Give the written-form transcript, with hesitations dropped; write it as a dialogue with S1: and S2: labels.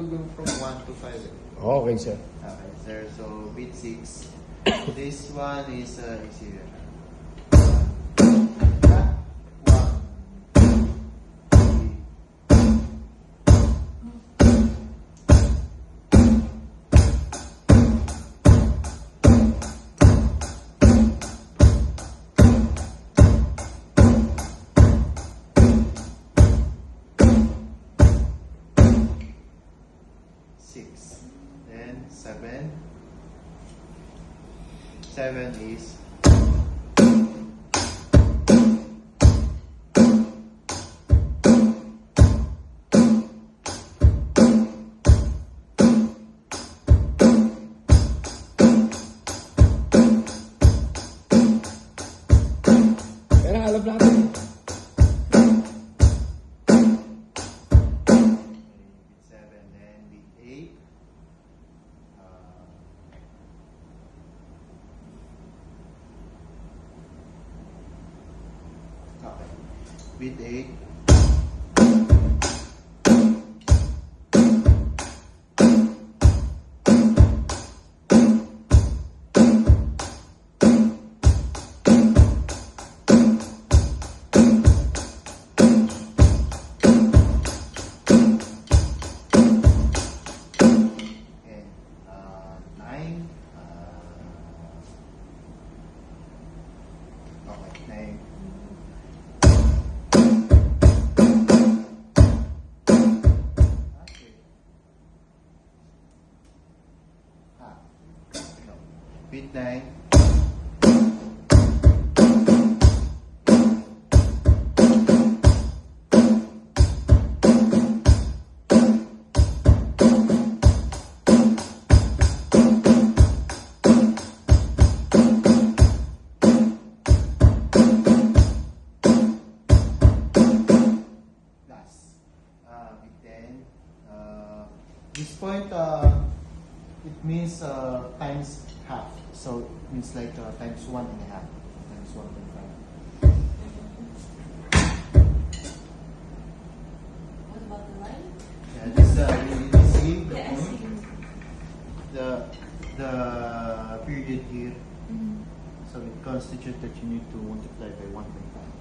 S1: go from 1 to 5.
S2: Okay, sir.
S1: Okay, sir. So, beat 6. This one is easier. 6. Then 7. 7 is
S2: Pero alam natin.
S1: beat 7, then beat 8. Okay. Beat 8. And 9. Okay, 9. Okay. No. Beat 9. Last. Beat 10. This point, it means times half. So it means like times 1.5. Times 1.5.
S3: What about the line?
S1: Yeah, this you see the
S3: Yeah, I
S1: point,
S3: see.
S1: the period here.
S3: Mhm.
S1: So it constitutes that you need to multiply by 1.5.